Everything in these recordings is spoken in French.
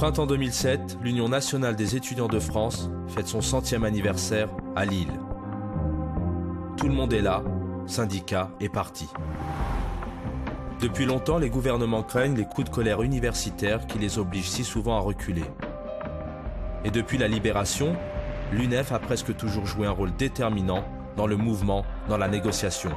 printemps 2007, l'Union nationale des étudiants de France fête son 100e anniversaire à Lille. Tout le monde est là, syndicats et partis. Depuis longtemps, les gouvernements craignent les coups de colère universitaires qui les obligent si souvent à reculer. Et depuis la libération, l'UNEF a presque toujours joué un rôle déterminant dans le mouvement, dans la négociation.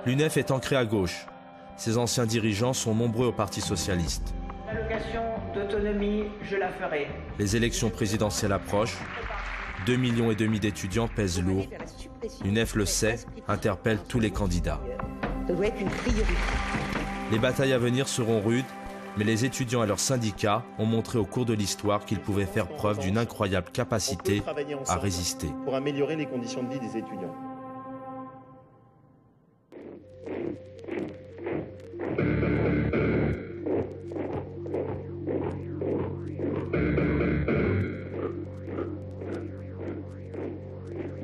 L'UNEF est ancrée à gauche. Ses anciens dirigeants sont nombreux au Parti socialiste. L'allocation d'autonomie, je la ferai. Les élections présidentielles approchent. 2,5 millions d'étudiants pèsent lourd. L'UNEF le sait, interpelle tous les candidats. Ça doit être une priorité. Les batailles à venir seront rudes, mais les étudiants et leurs syndicats ont montré au cours de l'histoire qu'ils pouvaient faire preuve d'une incroyable capacité à résister. Pour améliorer les conditions de vie des étudiants.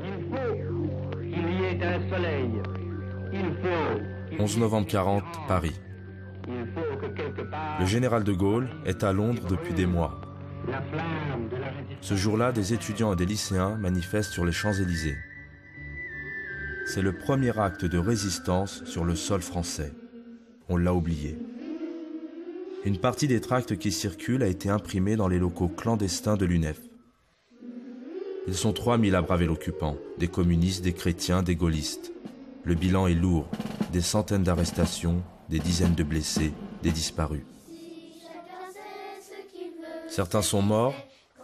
Il faut qu'il y ait un soleil. 11 novembre 40, Paris. Il faut que quelque part Le général de Gaulle est à Londres depuis des mois. la flamme de la résistance. Ce jour-là, des étudiants et des lycéens manifestent sur les Champs-Élysées. C'est le premier acte de résistance sur le sol français. On l'a oublié. Une partie des tracts qui circulent a été imprimée dans les locaux clandestins de l'UNEF. Ils sont 3000 à braver l'occupant, des communistes, des chrétiens, des gaullistes. Le bilan est lourd, des centaines d'arrestations, des dizaines de blessés, des disparus. Certains sont morts,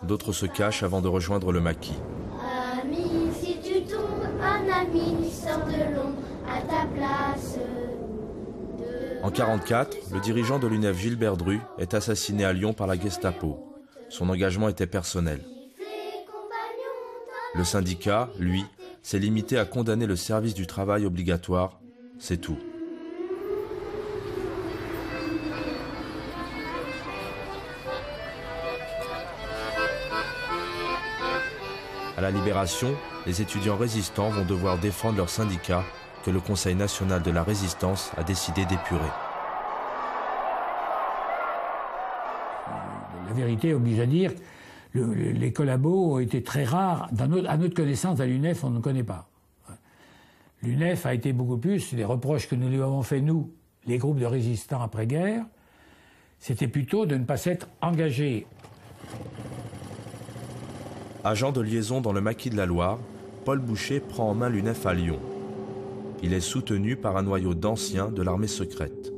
d'autres se cachent avant de rejoindre le maquis. Ami, si tu tombes, un ami sort de l'ombre à ta place. En 1944, le dirigeant de l'UNEF Gilbert Dru est assassiné à Lyon par la Gestapo. Son engagement était personnel. Le syndicat, lui, s'est limité à condamner le service du travail obligatoire. C'est tout. À la Libération, les étudiants résistants vont devoir défendre leur syndicat que le Conseil national de la résistance a décidé d'épurer. La vérité oblige à dire que les collabos ont été très rares. À notre connaissance, à l'UNEF, on ne connaît pas. L'UNEF a été beaucoup plus, les reproches que nous lui avons fait, nous, les groupes de résistants après-guerre, c'était plutôt de ne pas s'être engagés. Agent de liaison dans le maquis de la Loire, Paul Boucher prend en main l'UNEF à Lyon. Il est soutenu par un noyau d'anciens de l'armée secrète.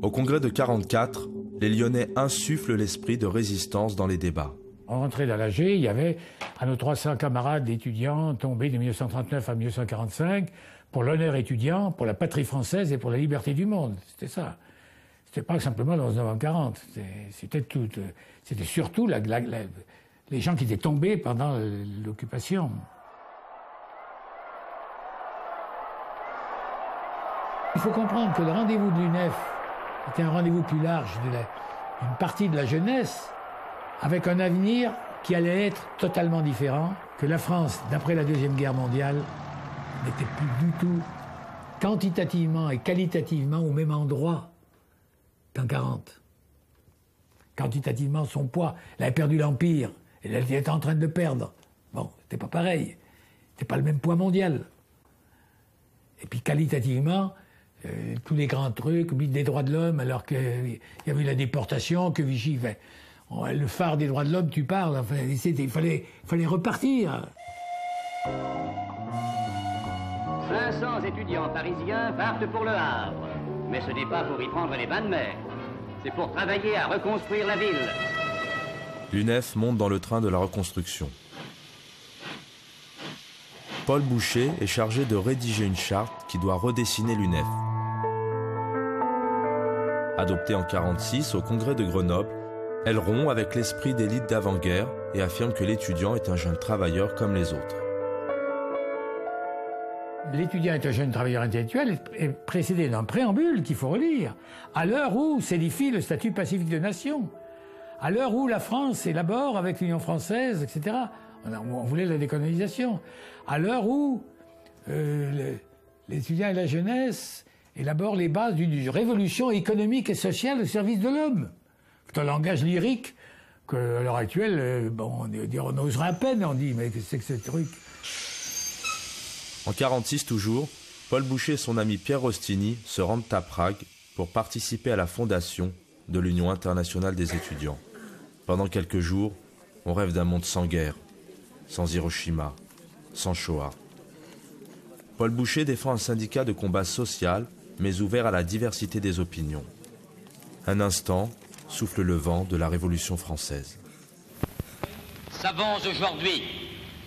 Au congrès de 1944, les Lyonnais insufflent l'esprit de résistance dans les débats. On rentrait dans l'AG, il y avait à nos 300 camarades étudiants tombés de 1939 à 1945 pour l'honneur étudiant, pour la patrie française et pour la liberté du monde. C'était ça. C'était pas simplement le 11 novembre 40. C'était surtout les gens qui étaient tombés pendant l'occupation. Il faut comprendre que le rendez-vous de l'UNEF était un rendez-vous plus large d'une partie de la jeunesse, avec un avenir qui allait être totalement différent, que la France, d'après la Deuxième Guerre mondiale, n'était plus du tout quantitativement et qualitativement au même endroit qu'en 40. Quantitativement, son poids, elle avait perdu l'Empire, et elle était en train de le perdre. Bon, c'était pas pareil, c'était pas le même poids mondial. Et puis qualitativement, tous les grands trucs, des droits de l'homme, alors qu'il y avait la déportation, que Vichy fait. Le phare des droits de l'homme, tu parles, enfin, il fallait repartir. 500 étudiants parisiens partent pour le Havre. Mais ce n'est pas pour y prendre les bains de mer. C'est pour travailler à reconstruire la ville. L'UNEF monte dans le train de la reconstruction. Paul Boucher est chargé de rédiger une charte qui doit redessiner l'UNEF. Adoptée en 1946 au congrès de Grenoble, elle rompt avec l'esprit d'élite d'avant-guerre et affirme que l'étudiant est un jeune travailleur comme les autres. L'étudiant est un jeune travailleur intellectuel est précédé d'un préambule qu'il faut relire. À l'heure où s'édifie le statut pacifique de nation, à l'heure où la France élabore avec l'Union française, etc., on voulait la décolonisation, à l'heure où les étudiants et la jeunesse élabore les bases d'une révolution économique et sociale au service de l'homme. C'est un langage lyrique qu'à l'heure actuelle, on oserait à peine, on dit, mais qu'est-ce que c'est que ce truc? En 1946 toujours, Paul Boucher et son ami Pierre Rostini se rendent à Prague pour participer à la fondation de l'Union internationale des étudiants. Pendant quelques jours, on rêve d'un monde sans guerre, sans Hiroshima, sans Shoah. Paul Boucher défend un syndicat de combat social, mais ouvert à la diversité des opinions. Un instant, souffle le vent de la Révolution française. Savons aujourd'hui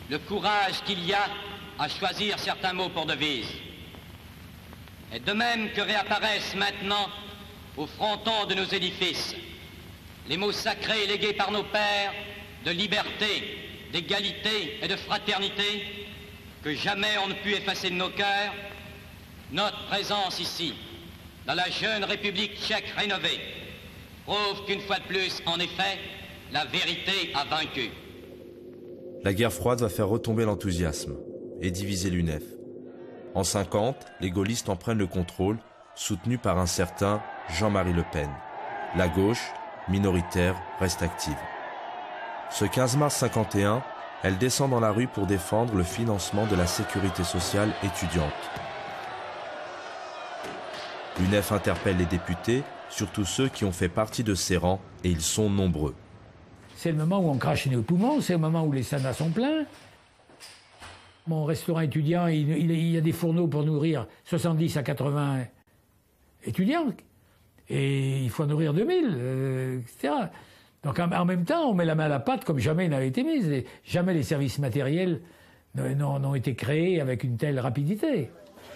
le courage qu'il y a à choisir certains mots pour devise. Et de même que réapparaissent maintenant au fronton de nos édifices les mots sacrés légués par nos pères de liberté, d'égalité et de fraternité, que jamais on ne put effacer de nos cœurs, notre présence ici, dans la jeune République tchèque rénovée, prouve qu'une fois de plus, en effet, la vérité a vaincu. La guerre froide va faire retomber l'enthousiasme et diviser l'UNEF. En 1950, les gaullistes en prennent le contrôle, soutenus par un certain Jean-Marie Le Pen. La gauche, minoritaire, reste active. Ce 15 mars 1951, elle descend dans la rue pour défendre le financement de la sécurité sociale étudiante. L'UNEF interpelle les députés, surtout ceux qui ont fait partie de ses rangs, et ils sont nombreux. C'est le moment où on crache nos poumons, c'est le moment où les sanas sont pleins. Mon restaurant étudiant, il y a des fourneaux pour nourrir 70 à 80 étudiants. Et il faut en nourrir 2000, etc. Donc en même temps, on met la main à la pâte comme jamais il n'avait été mise. Et jamais les services matériels n'ont été créés avec une telle rapidité.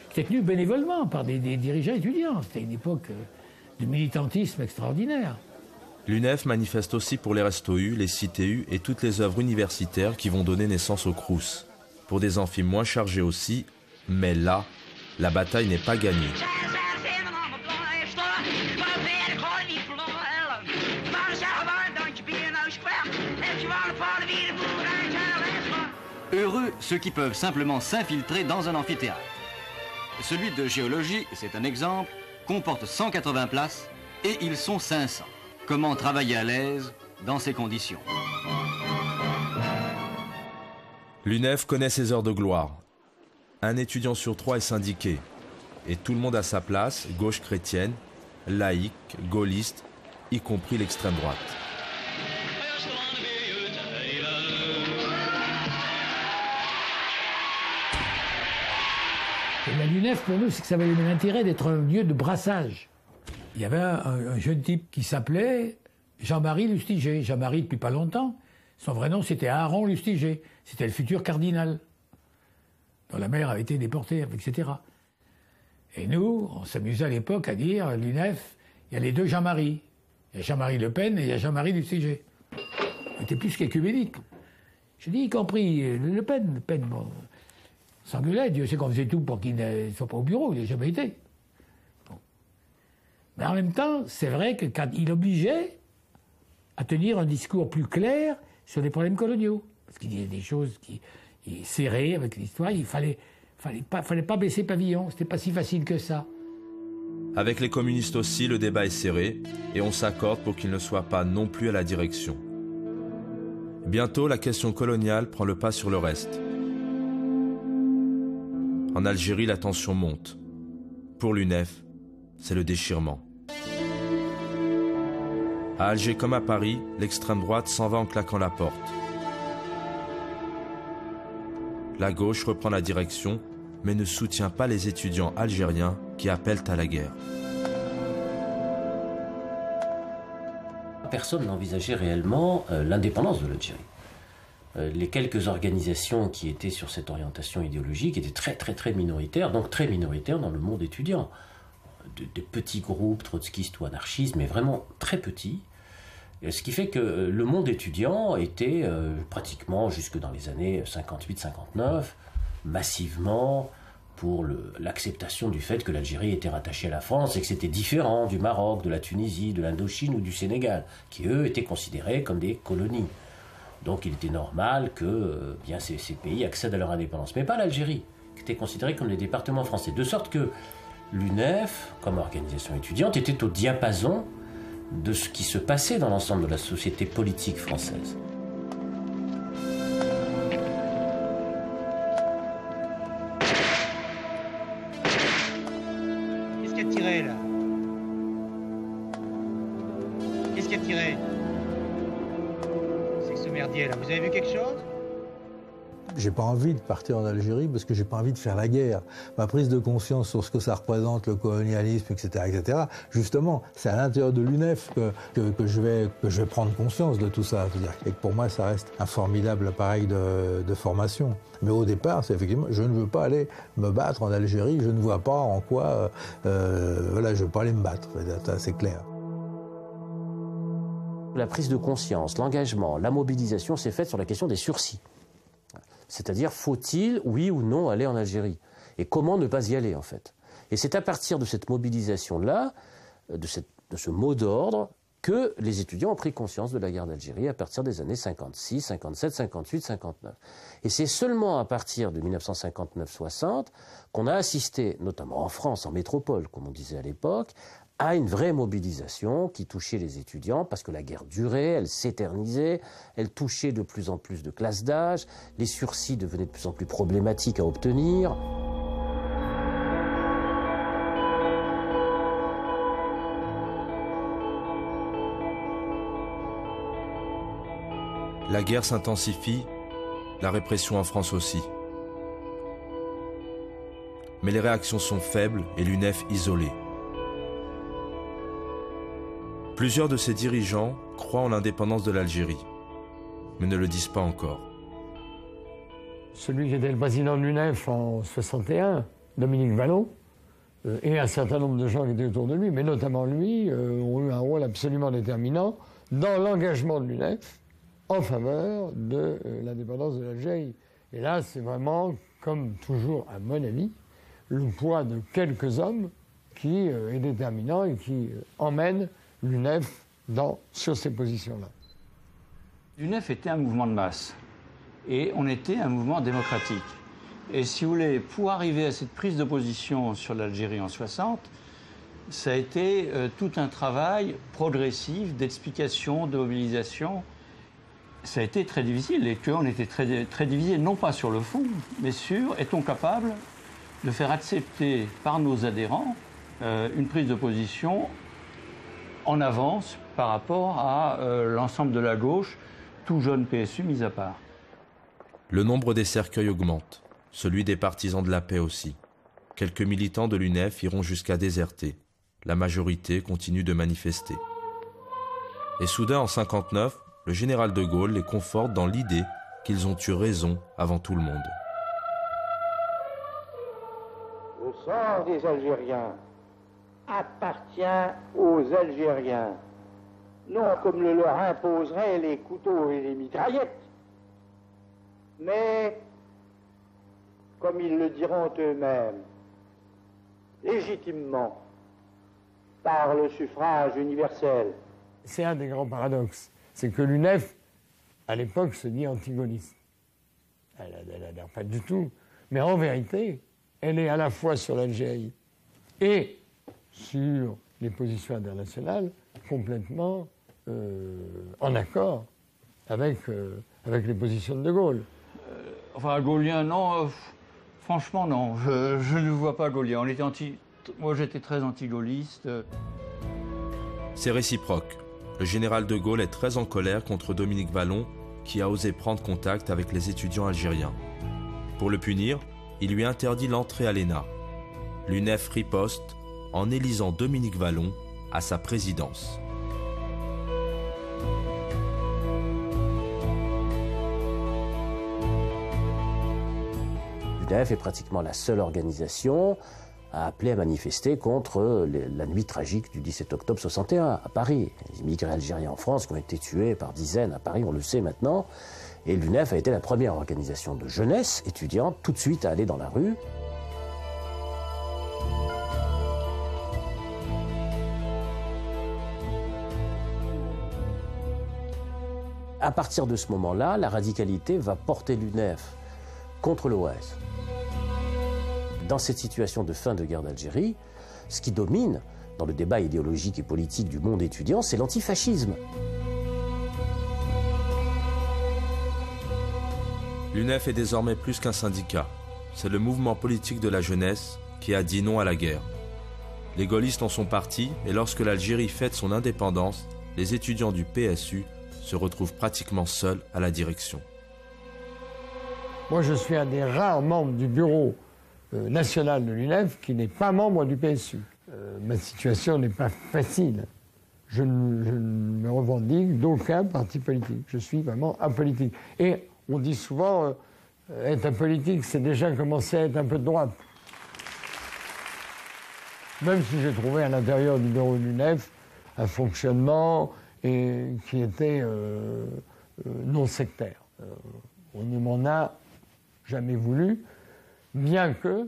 C'était tenu bénévolement par des dirigeants étudiants. C'était une époque de militantisme extraordinaire. L'UNEF manifeste aussi pour les Restos U, les Cités U et toutes les œuvres universitaires qui vont donner naissance au Crous. Pour des amphis moins chargés aussi, mais là, la bataille n'est pas gagnée. Heureux ceux qui peuvent simplement s'infiltrer dans un amphithéâtre. Celui de géologie, c'est un exemple, comporte 180 places et ils sont 500. Comment travailler à l'aise dans ces conditions? L'UNEF connaît ses heures de gloire. Un étudiant sur 3 est syndiqué. Et tout le monde a sa place, gauche chrétienne, laïque, gaulliste, y compris l'extrême droite. L'UNEF, pour nous, c'est que ça avait l'intérêt d'être un lieu de brassage. Il y avait un jeune type qui s'appelait Jean-Marie Lustiger. Jean-Marie, depuis pas longtemps, son vrai nom, c'était Aaron Lustiger. C'était le futur cardinal, dont la mère avait été déportée, etc. Et nous, on s'amusait à l'époque à dire, à l'UNEF, il y a les deux Jean-Marie. Il y a Jean-Marie Le Pen et il y a Jean-Marie Lustiger. On était plus qu'écuménique. Je dis, y compris Le Pen. Le Pen, bon, s'engueulait, Dieu sait qu'on faisait tout pour qu'il ne soit pas au bureau, il n'a jamais été. Bon. Mais en même temps, c'est vrai que quand il obligeait à tenir un discours plus clair sur les problèmes coloniaux, parce qu'il y a des choses qui serrées avec l'histoire, il fallait pas baisser pavillon, c'était pas si facile que ça. Avec les communistes aussi, le débat est serré, et on s'accorde pour qu'il ne soit pas non plus à la direction. Bientôt, la question coloniale prend le pas sur le reste. En Algérie, la tension monte. Pour l'UNEF, c'est le déchirement. À Alger comme à Paris, l'extrême droite s'en va en claquant la porte. La gauche reprend la direction, mais ne soutient pas les étudiants algériens qui appellent à la guerre. Personne n'envisageait réellement l'indépendance de l'Algérie. Les quelques organisations qui étaient sur cette orientation idéologique étaient très minoritaires, donc très minoritaires dans le monde étudiant. De petits groupes trotskistes ou anarchistes, mais vraiment très petits. Ce qui fait que le monde étudiant était pratiquement, jusque dans les années 58-59, massivement pour l'acceptation du fait que l'Algérie était rattachée à la France et que c'était différent du Maroc, de la Tunisie, de l'Indochine ou du Sénégal, qui eux étaient considérés comme des colonies. Donc il était normal que ces pays accèdent à leur indépendance, mais pas l'Algérie, qui était considérée comme des départements français. De sorte que l'UNEF, comme organisation étudiante, était au diapason de ce qui se passait dans l'ensemble de la société politique française. Qu'est-ce qui a tiré là? Qu'est-ce qui a tiré? C'est que ce merdier là, vous avez vu quelque chose? J'ai pas envie de partir en Algérie parce que j'ai pas envie de faire la guerre. Ma prise de conscience sur ce que ça représente, le colonialisme, etc., justement, c'est à l'intérieur de l'UNEF que je vais prendre conscience de tout ça. C'est-à-dire, et que pour moi, ça reste un formidable appareil de formation. Mais au départ, c'est effectivement, je ne veux pas aller me battre en Algérie. Je ne vois pas en quoi, voilà, je veux pas aller me battre. C'est clair. La prise de conscience, l'engagement, la mobilisation s'est faite sur la question des sursis. C'est-à-dire, faut-il, oui ou non, aller en Algérie? Et comment ne pas y aller, en fait? Et c'est à partir de cette mobilisation-là, de ce mot d'ordre, que les étudiants ont pris conscience de la guerre d'Algérie à partir des années 56, 57, 58, 59. Et c'est seulement à partir de 1959-60 qu'on a assisté, notamment en France, en métropole, comme on disait à l'époque, à une vraie mobilisation qui touchait les étudiants parce que la guerre durait, elle s'éternisait, elle touchait de plus en plus de classes d'âge, les sursis devenaient de plus en plus problématiques à obtenir. La guerre s'intensifie, la répression en France aussi. Mais les réactions sont faibles et l'UNEF isolée. Plusieurs de ses dirigeants croient en l'indépendance de l'Algérie, mais ne le disent pas encore. Celui qui était le président de l'UNEF en 61, Dominique Vallon, et un certain nombre de gens qui étaient autour de lui, mais notamment lui, ont eu un rôle absolument déterminant dans l'engagement de l'UNEF en faveur de l'indépendance de l'Algérie. Et là, c'est vraiment, comme toujours, à mon avis, le poids de quelques hommes qui est déterminant et qui emmène l'UNEF sur ces positions-là. L'UNEF était un mouvement de masse et on était un mouvement démocratique. Et si vous voulez, pour arriver à cette prise de position sur l'Algérie en 60, ça a été tout un travail progressif d'explication, de mobilisation. Ça a été très difficile et qu'on était très divisés, non pas sur le fond, mais sur est-on capable de faire accepter par nos adhérents une prise de position en avance par rapport à l'ensemble de la gauche, tout jeune PSU mis à part. Le nombre des cercueils augmente, celui des partisans de la paix aussi. Quelques militants de l'UNEF iront jusqu'à déserter. La majorité continue de manifester. Et soudain, en 59, le général de Gaulle les conforte dans l'idée qu'ils ont eu raison avant tout le monde. Le sang des Algériens appartient aux Algériens, non comme le leur imposeraient les couteaux et les mitraillettes, mais comme ils le diront eux-mêmes, légitimement, par le suffrage universel. C'est un des grands paradoxes, c'est que l'UNEF, à l'époque, se dit antigaulliste. Elle n'adhère pas du tout, mais en vérité, elle est à la fois sur l'Algérie et sur les positions internationales complètement en accord avec les positions de De Gaulle. Enfin, gaullien, non. Franchement, non. Je ne vois pas gaullien. Moi, j'étais très anti-gaulliste. C'est réciproque. Le général de Gaulle est très en colère contre Dominique Vallon, qui a osé prendre contact avec les étudiants algériens. Pour le punir, il lui interdit l'entrée à l'ENA. L'UNEF riposte en élisant Dominique Vallon à sa présidence. L'UNEF est pratiquement la seule organisation à appeler à manifester contre la nuit tragique du 17 octobre 61 à Paris. Les immigrés algériens en France qui ont été tués par dizaines à Paris, on le sait maintenant. Et l'UNEF a été la première organisation de jeunesse étudiante tout de suite à aller dans la rue. À partir de ce moment-là, la radicalité va porter l'UNEF contre l'OAS. Dans cette situation de fin de guerre d'Algérie, ce qui domine dans le débat idéologique et politique du monde étudiant, c'est l'antifascisme. L'UNEF est désormais plus qu'un syndicat. C'est le mouvement politique de la jeunesse qui a dit non à la guerre. Les gaullistes en sont partis et lorsque l'Algérie fête son indépendance, les étudiants du PSU se retrouvent pratiquement seuls à la direction. Moi, je suis un des rares membres du bureau national de l'UNEF qui n'est pas membre du PSU. Ma situation n'est pas facile. Je ne me revendique d'aucun parti politique. Je suis vraiment apolitique. Et on dit souvent, être apolitique, c'est déjà commencer à être un peu de droite. Même si j'ai trouvé à l'intérieur du bureau de l'UNEF un fonctionnement qui était non sectaire. On ne m'en a jamais voulu, bien que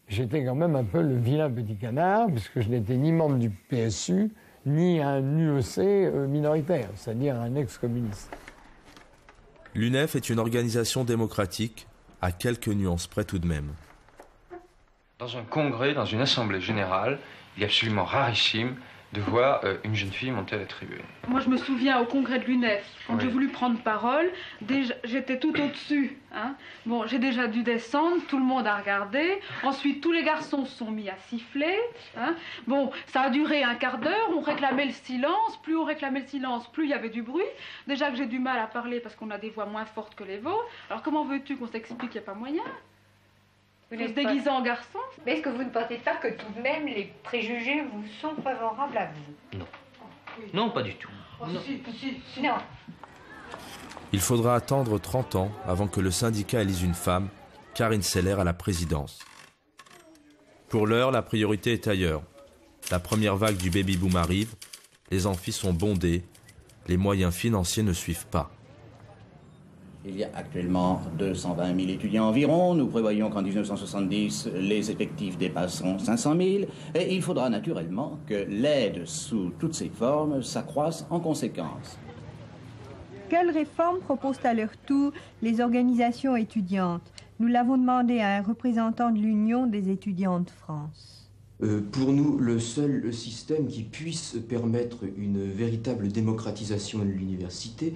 j'étais quand même un peu le vilain petit canard, puisque je n'étais ni membre du PSU, ni un UEC minoritaire, c'est-à-dire un ex-communiste. L'UNEF est une organisation démocratique, à quelques nuances près tout de même. Dans un congrès, dans une assemblée générale, il est absolument rarissime de voir une jeune fille monter à la tribune. Moi, je me souviens au congrès de l'UNEF, quand Oui. j'ai voulu prendre parole, déjà, j'étais tout au-dessus. Hein. Bon, j'ai déjà dû descendre, tout le monde a regardé. Ensuite, tous les garçons se sont mis à siffler. Hein. Bon, ça a duré un quart d'heure, on réclamait le silence. Plus on réclamait le silence, plus il y avait du bruit. Déjà que j'ai du mal à parler parce qu'on a des voix moins fortes que les vôtres. Alors comment veux-tu qu'on s'explique qu'il n'y a pas moyen ? Vous se déguisez en garçon. Mais est-ce que vous ne pensez pas que tout de même les préjugés vous sont favorables à vous? Non. Non, pas du tout. Oh, Non. Non. Il faudra attendre 30 ans avant que le syndicat élise une femme, Karine Seller, à la présidence. Pour l'heure, la priorité est ailleurs. La première vague du baby-boom arrive, les amphis sont bondés, les moyens financiers ne suivent pas. Il y a actuellement 220 000 étudiants environ. Nous prévoyons qu'en 1970, les effectifs dépasseront 500 000. Et il faudra naturellement que l'aide sous toutes ses formes s'accroisse en conséquence. Quelles réformes proposent à leur tour les organisations étudiantes? Nous l'avons demandé à un représentant de l'Union des étudiants de France. Pour nous, le seul système qui puisse permettre une véritable démocratisation de l'université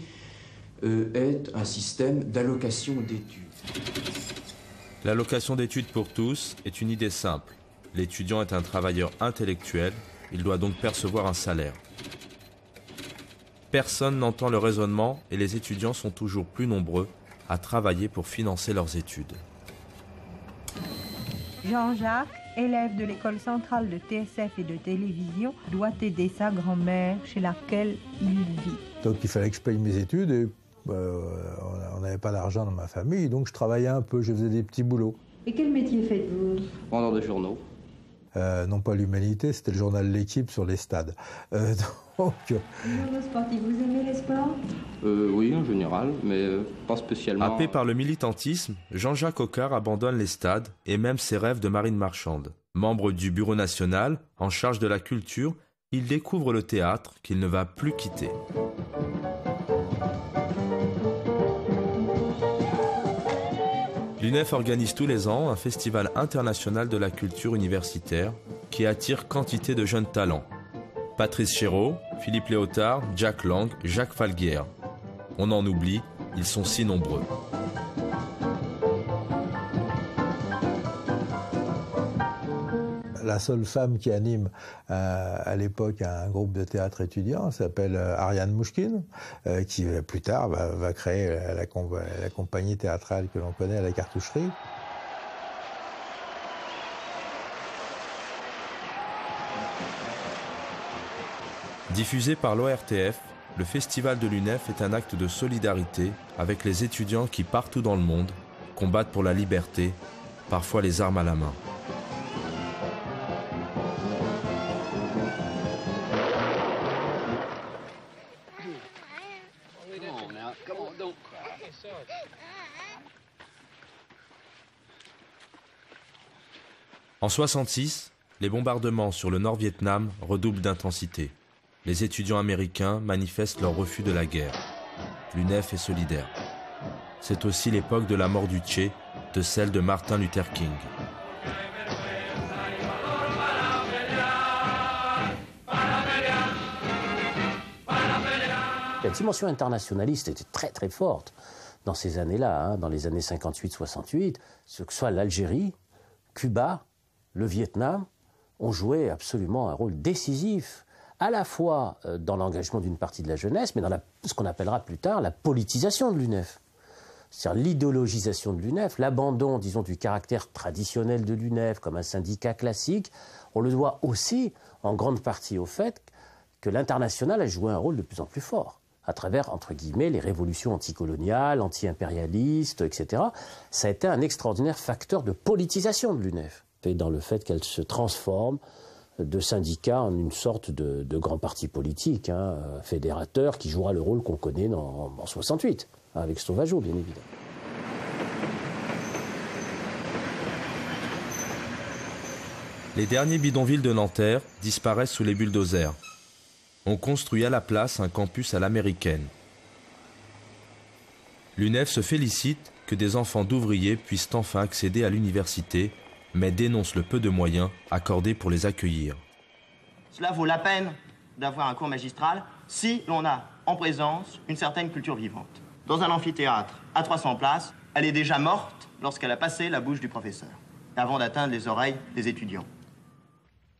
est un système d'allocation d'études. L'allocation d'études pour tous est une idée simple. L'étudiant est un travailleur intellectuel, il doit donc percevoir un salaire. Personne n'entend le raisonnement et les étudiants sont toujours plus nombreux à travailler pour financer leurs études. Jean-Jacques, élève de l'école centrale de TSF et de télévision, doit aider sa grand-mère chez laquelle il vit. Donc il fallait que je paye mes études et on n'avait pas d'argent dans ma famille, donc je travaillais un peu, je faisais des petits boulots. Et quel métier faites-vous? Vendeur de journaux. Non pas l'Humanité, c'était le journal L'Équipe sur les stades. Journaux sportifs, vous aimez les sports? Oui, en général, mais pas spécialement. Happé par le militantisme, Jean-Jacques Coquart abandonne les stades et même ses rêves de marine marchande. Membre du Bureau national, en charge de la culture, il découvre le théâtre qu'il ne va plus quitter. L'UNEF organise tous les ans un festival international de la culture universitaire qui attire quantité de jeunes talents. Patrice Chéreau, Philippe Léotard, Jack Lang, Jacques Falguière. On en oublie, ils sont si nombreux. La seule femme qui anime à l'époque un groupe de théâtre étudiant s'appelle Ariane Mouchkine, qui plus tard va créer la compagnie théâtrale que l'on connaît à la Cartoucherie. Diffusé par l'ORTF, le festival de l'UNEF est un acte de solidarité avec les étudiants qui, partout dans le monde, combattent pour la liberté, parfois les armes à la main. En 1966, les bombardements sur le Nord-Vietnam redoublent d'intensité. Les étudiants américains manifestent leur refus de la guerre. L'UNEF est solidaire. C'est aussi l'époque de la mort du Che, de celle de Martin Luther King. dimension internationaliste était très très forte dans ces années-là, hein, dans les années 58-68, ce que soit l'Algérie, Cuba, le Vietnam, ont joué absolument un rôle décisif, à la fois dans l'engagement d'une partie de la jeunesse, mais dans ce qu'on appellera plus tard la politisation de l'UNEF. C'est-à-dire l'idéologisation de l'UNEF, l'abandon, disons, du caractère traditionnel de l'UNEF comme un syndicat classique, on le doit aussi en grande partie au fait que l'international a joué un rôle de plus en plus fort, à travers, entre guillemets, les révolutions anticoloniales, anti-impérialistes, etc. Ça a été un extraordinaire facteur de politisation de l'UNEF, et dans le fait qu'elle se transforme de syndicat en une sorte de grand parti politique, hein, fédérateur, qui jouera le rôle qu'on connaît en 68, avec Sauvageau, bien évidemment. Les derniers bidonvilles de Nanterre disparaissent sous les bulldozers. On construit à la place un campus à l'américaine. L'UNEF se félicite que des enfants d'ouvriers puissent enfin accéder à l'université, mais dénonce le peu de moyens accordés pour les accueillir. Cela vaut la peine d'avoir un cours magistral si l'on a en présence une certaine culture vivante. Dans un amphithéâtre à 300 places, elle est déjà morte lorsqu'elle a passé la bouche du professeur, avant d'atteindre les oreilles des étudiants.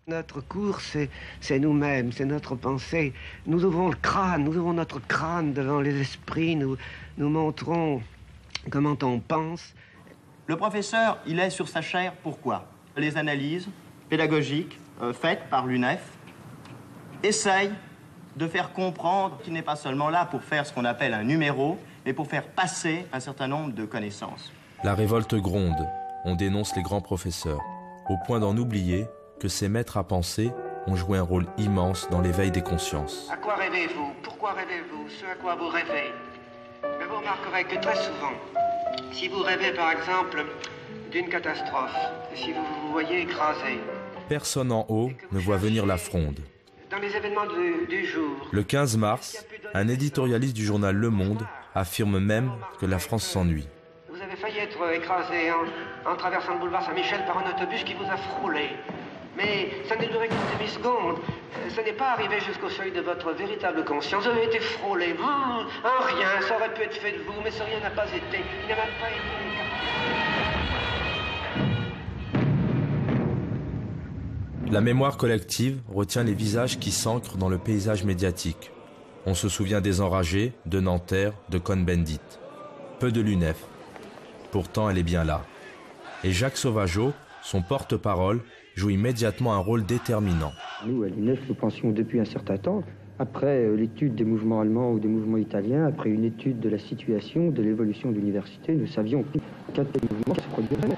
Notre cours, c'est nous-mêmes, c'est notre pensée. Nous ouvrons le crâne, nous ouvrons notre crâne devant les esprits, nous montrons comment on pense. Le professeur, il est sur sa chaire, pourquoi? Les analyses pédagogiques faites par l'UNEF essayent de faire comprendre qu'il n'est pas seulement là pour faire ce qu'on appelle un numéro, mais pour faire passer un certain nombre de connaissances. La révolte gronde, on dénonce les grands professeurs, au point d'en oublier que ces maîtres à penser ont joué un rôle immense dans l'éveil des consciences. À quoi rêvez-vous? Pourquoi rêvez-vous? Ce à quoi vous rêvez? Mais vous remarquerez que très souvent, si vous rêvez par exemple d'une catastrophe, si vous vous voyez écrasé... Personne en haut ne voit venir la fronde. Dans les événements du jour... Le 15 mars, un éditorialiste du journal Le Monde affirme même que la France s'ennuie. Vous avez failli être écrasé en traversant le boulevard Saint-Michel par un autobus qui vous a frôlé. Mais ça n'a duré qu'une demi-seconde. Ça n'est pas arrivé jusqu'au seuil de votre véritable conscience. Vous avez été frôlé. Un rien, ça aurait pu être fait de vous, mais ce rien n'a pas été. Il n'a même pas été. La mémoire collective retient les visages qui s'ancrent dans le paysage médiatique. On se souvient des enragés, de Nanterre, de Cohn-Bendit. Peu de l'UNEF. Pourtant, elle est bien là. Et Jacques Sauvageau, son porte-parole, joue immédiatement un rôle déterminant. Nous, à l'UNEF, nous pensions depuis un certain temps, après l'étude des mouvements allemands ou des mouvements italiens, après une étude de la situation, de l'évolution de l'université, nous savions qu'un tel mouvement se produirait.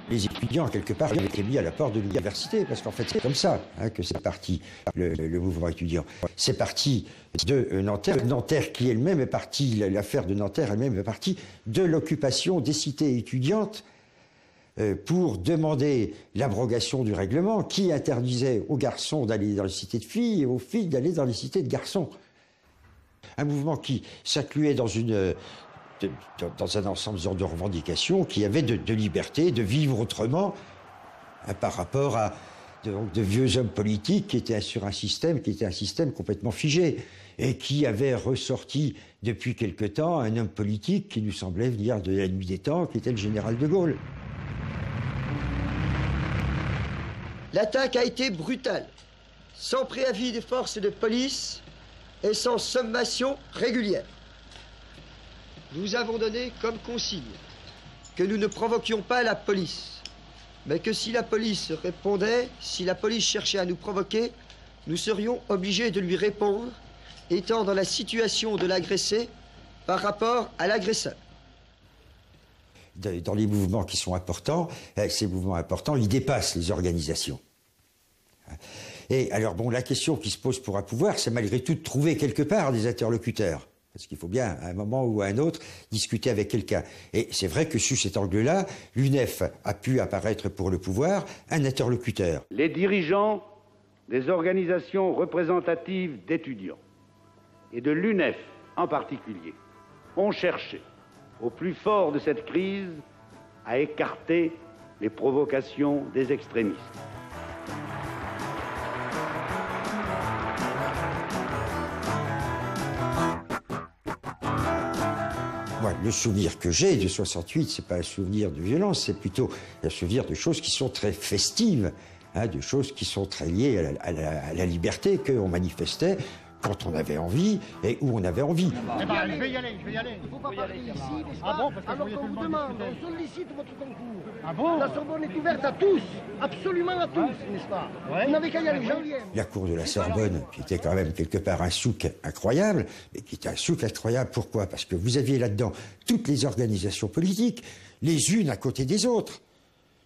Les étudiants, quelque part, ont été mis à la porte de l'université, parce qu'en fait, c'est comme ça que c'est parti, le mouvement étudiant. C'est parti de Nanterre. Nanterre qui elle-même est partie, l'affaire de Nanterre elle-même est partie de l'occupation des cités étudiantes pour demander l'abrogation du règlement qui interdisait aux garçons d'aller dans les cités de filles et aux filles d'aller dans les cités de garçons. Un mouvement qui s'incluait dans un ensemble de revendications qui avaient de liberté, de vivre autrement par rapport à de vieux hommes politiques qui étaient sur un système complètement figé et qui avait ressorti depuis quelque temps un homme politique qui nous semblait venir de la nuit des temps, qui était le général de Gaulle. L'attaque a été brutale, sans préavis des forces de police et sans sommation régulière. Nous avons donné comme consigne que nous ne provoquions pas la police, mais que si la police répondait, si la police cherchait à nous provoquer, nous serions obligés de lui répondre, étant dans la situation de l'agressé par rapport à l'agresseur. Dans les mouvements qui sont importants, ces mouvements importants, ils dépassent les organisations. Et alors, bon, la question qui se pose pour un pouvoir, c'est malgré tout de trouver quelque part des interlocuteurs. Parce qu'il faut bien, à un moment ou à un autre, discuter avec quelqu'un. Et c'est vrai que sous cet angle-là, l'UNEF a pu apparaître pour le pouvoir un interlocuteur. Les dirigeants des organisations représentatives d'étudiants, et de l'UNEF en particulier, ont cherché, au plus fort de cette crise, à écarter les provocations des extrémistes. Le souvenir que j'ai de 68, c'est pas un souvenir de violence, c'est plutôt un souvenir de choses qui sont très festives, hein, de choses qui sont très liées à la liberté, qu'on manifestait quand on avait envie et où on avait envie. Eh ben, je vais y aller. Il ne faut pas parler ici, n'est-ce pas? Ah bon, parce que alors qu'on vous demande, on sollicite votre concours. Ah bon? La Sorbonne est ouverte à tous, absolument à tous, n'est-ce pas? Ouais. Vous n'avez qu'à y aller, j'en viens. La cour de la Sorbonne, qui était quand même quelque part un souk incroyable, mais qui était un souk incroyable, pourquoi? Parce que vous aviez là-dedans toutes les organisations politiques, les unes à côté des autres,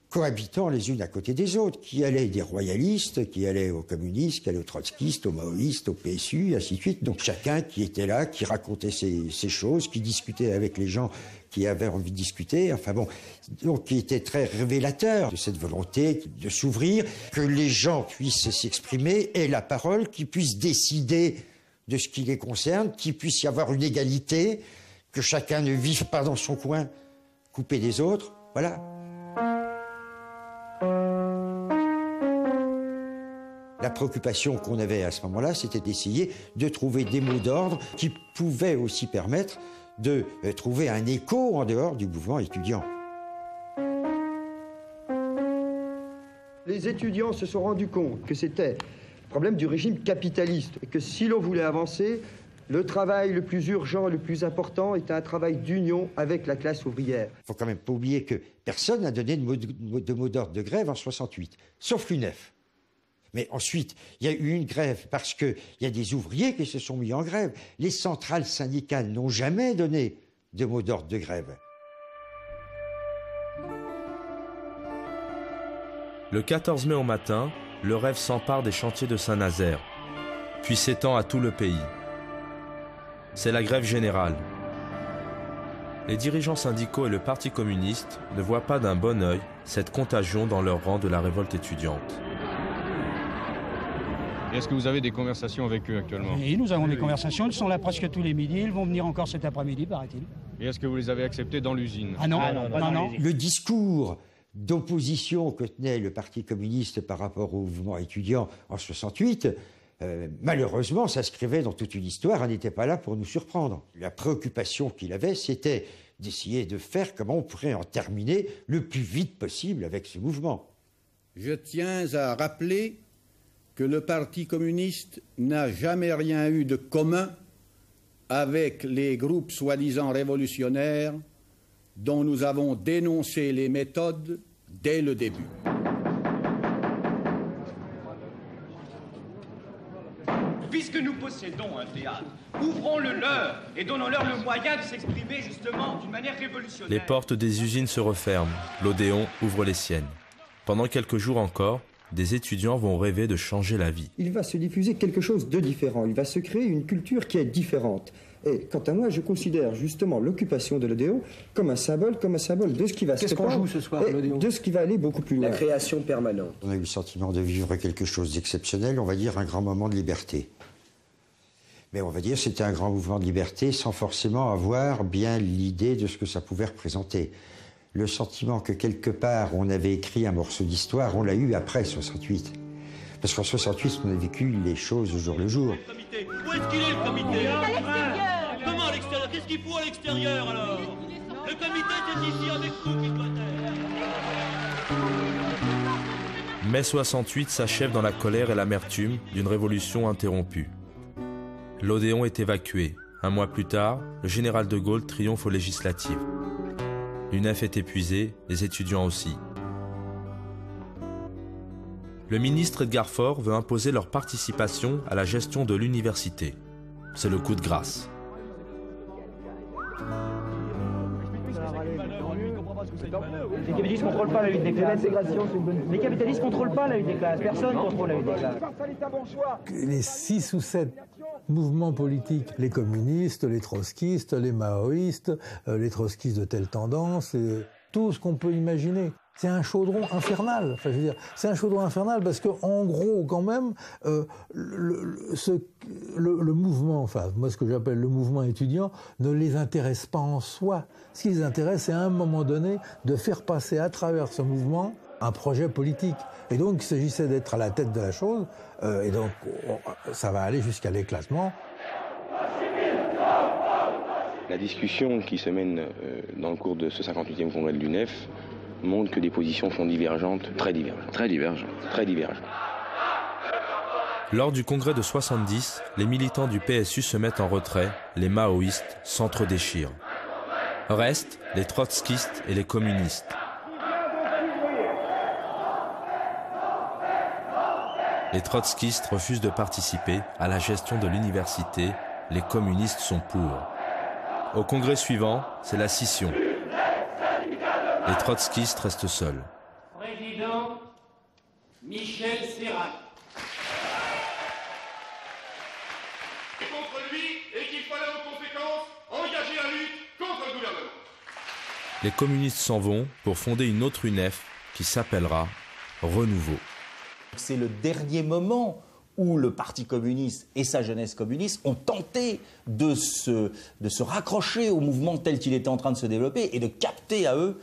cohabitant les unes à côté des autres, qui allaient des royalistes, qui allaient aux communistes, qui allaient aux trotskistes, aux maoïstes, au PSU, et ainsi de suite. Donc chacun qui était là, qui racontait ses choses, qui discutait avec les gens qui avaient envie de discuter, enfin bon, donc qui était très révélateur de cette volonté de s'ouvrir, que les gens puissent s'exprimer, aient la parole, qu'ils puissent décider de ce qui les concerne, qu'il puisse y avoir une égalité, que chacun ne vive pas dans son coin, coupé des autres, voilà. La préoccupation qu'on avait à ce moment-là, c'était d'essayer de trouver des mots d'ordre qui pouvaient aussi permettre de trouver un écho en dehors du mouvement étudiant. Les étudiants se sont rendus compte que c'était le problème du régime capitaliste et que si l'on voulait avancer, le travail le plus urgent, le plus important était un travail d'union avec la classe ouvrière. Il ne faut quand même pas oublier que personne n'a donné de mot d'ordre de grève en 68, sauf l'UNEF. Mais ensuite, il y a eu une grève parce qu'il y a des ouvriers qui se sont mis en grève. Les centrales syndicales n'ont jamais donné de mot d'ordre de grève. Le 14 mai au matin, le rêve s'empare des chantiers de Saint-Nazaire, puis s'étend à tout le pays. C'est la grève générale. Les dirigeants syndicaux et le Parti communiste ne voient pas d'un bon œil cette contagion dans leur rang de la révolte étudiante. Est-ce que vous avez des conversations avec eux actuellement? Oui, nous avons des conversations, ils sont là presque tous les midis, ils vont venir encore cet après-midi, paraît-il. Et est-ce que vous les avez acceptés dans l'usine? Ah non, non. Le discours d'opposition que tenait le Parti communiste par rapport au mouvement étudiant en 68, malheureusement, s'inscrivait dans toute une histoire, elle n'était pas là pour nous surprendre. La préoccupation qu'il avait, c'était d'essayer de faire comment on pourrait en terminer le plus vite possible avec ce mouvement. Je tiens à rappeler que le Parti communiste n'a jamais rien eu de commun avec les groupes soi-disant révolutionnaires dont nous avons dénoncé les méthodes dès le début. Puisque nous possédons un théâtre, ouvrons-le leur et donnons-leur le moyen de s'exprimer justement d'une manière révolutionnaire. Les portes des usines se referment, l'Odéon ouvre les siennes. Pendant quelques jours encore, des étudiants vont rêver de changer la vie. Il va se diffuser quelque chose de différent, il va se créer une culture qui est différente. Et quant à moi, je considère justement l'occupation de l'Odéon comme un symbole de ce qui va se répandre. Qu'est-ce qu'on joue ce soir, l'Odéon ? De ce qui va aller beaucoup plus loin. La création permanente. On a eu le sentiment de vivre quelque chose d'exceptionnel, on va dire un grand moment de liberté. Mais on va dire c'était un grand mouvement de liberté sans forcément avoir bien l'idée de ce que ça pouvait représenter. Le sentiment que quelque part on avait écrit un morceau d'histoire, on l'a eu après 68. Parce qu'en 68, on a vécu les choses au jour le jour. Où est-ce qu'il est le comité? Il est à l'extérieur. Comment à l'extérieur? Qu'est-ce qu'il faut à l'extérieur alors? Le comité c'est ici avec vous qu'il doit être. Mai 68 s'achève dans la colère et l'amertume d'une révolution interrompue. L'Odéon est évacué. Un mois plus tard, le général de Gaulle triomphe aux législatives. L'UNEF est épuisée, les étudiants aussi. Le ministre Edgar Faure veut imposer leur participation à la gestion de l'université. C'est le coup de grâce. Les capitalistes ne contrôlent pas la lutte des classes. Les capitalistes ne contrôlent pas la lutte des classes. Personne ne contrôle la lutte des classes. Les 6 ou 7 mouvements politiques, les communistes, les trotskistes, les maoïstes, les trotskistes de telle tendance, tout ce qu'on peut imaginer. C'est un chaudron infernal. Enfin, je veux dire, c'est un chaudron infernal parce que, en gros, quand même, le mouvement, enfin, moi, ce que j'appelle le mouvement étudiant, ne les intéresse pas en soi. Ce qui les intéresse, c'est à un moment donné de faire passer à travers ce mouvement un projet politique. Et donc, il s'agissait d'être à la tête de la chose. Et donc, ça va aller jusqu'à l'éclatement. La discussion qui se mène dans le cours de ce 58e congrès de l'UNEF montre que des positions sont divergentes, très divergentes. Lors du congrès de 70, les militants du PSU se mettent en retrait, les maoïstes s'entre-déchirent. Restent les trotskistes et les communistes. Les trotskistes refusent de participer à la gestion de l'université, les communistes sont pour. Au congrès suivant, c'est la scission. Les trotskistes restent seuls. Président Michel Sérac. Contre lui et qu'il fallait en conséquence engager la lutte contre le gouvernement. Les communistes s'en vont pour fonder une autre UNEF qui s'appellera Renouveau. C'est le dernier moment où le Parti communiste et sa jeunesse communiste ont tenté de se raccrocher au mouvement tel qu'il était en train de se développer et de capter à eux,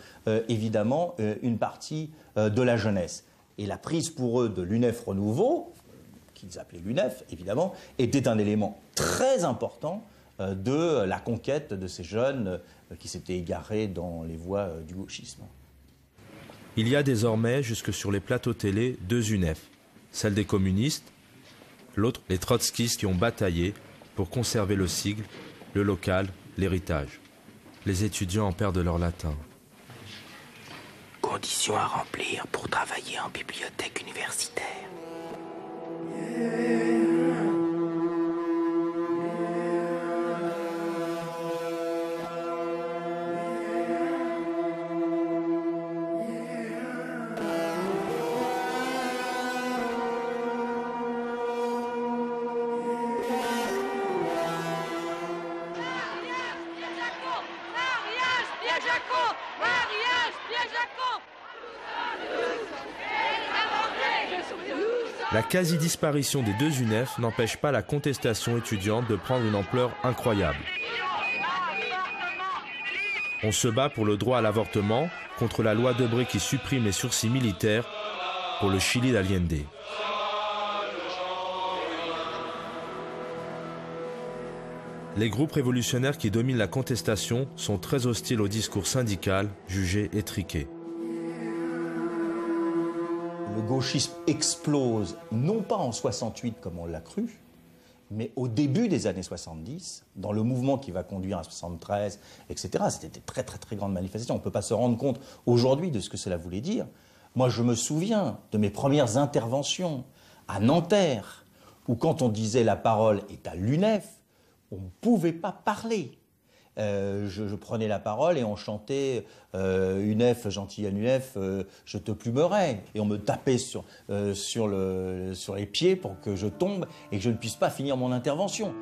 évidemment, une partie de la jeunesse. Et la prise pour eux de l'UNEF Renouveau, qu'ils appelaient l'UNEF, évidemment, était un élément très important de la conquête de ces jeunes qui s'étaient égarés dans les voies du gauchisme. Il y a désormais, jusque sur les plateaux télé, deux UNEF. Celle des communistes, l'autre, les trotskistes qui ont bataillé pour conserver le sigle, le local, l'héritage. Les étudiants en perdent leur latin. Conditions à remplir pour travailler en bibliothèque universitaire. La quasi-disparition des deux UNEF n'empêche pas la contestation étudiante de prendre une ampleur incroyable. On se bat pour le droit à l'avortement, contre la loi Debré qui supprime les sursis militaires, pour le Chili d'Allende. Les groupes révolutionnaires qui dominent la contestation sont très hostiles au discours syndical, jugé étriqué. Le gauchisme explose, non pas en 68 comme on l'a cru, mais au début des années 70, dans le mouvement qui va conduire à 73, etc. C'était des très très très grandes manifestations. On ne peut pas se rendre compte aujourd'hui de ce que cela voulait dire. Moi, je me souviens de mes premières interventions à Nanterre, où quand on disait la parole est à l'UNEF, on ne pouvait pas parler. Je prenais la parole et on chantait UNEF, gentil UNEF, je te plumerai. Et on me tapait sur les pieds pour que je tombe et que je ne puisse pas finir mon intervention.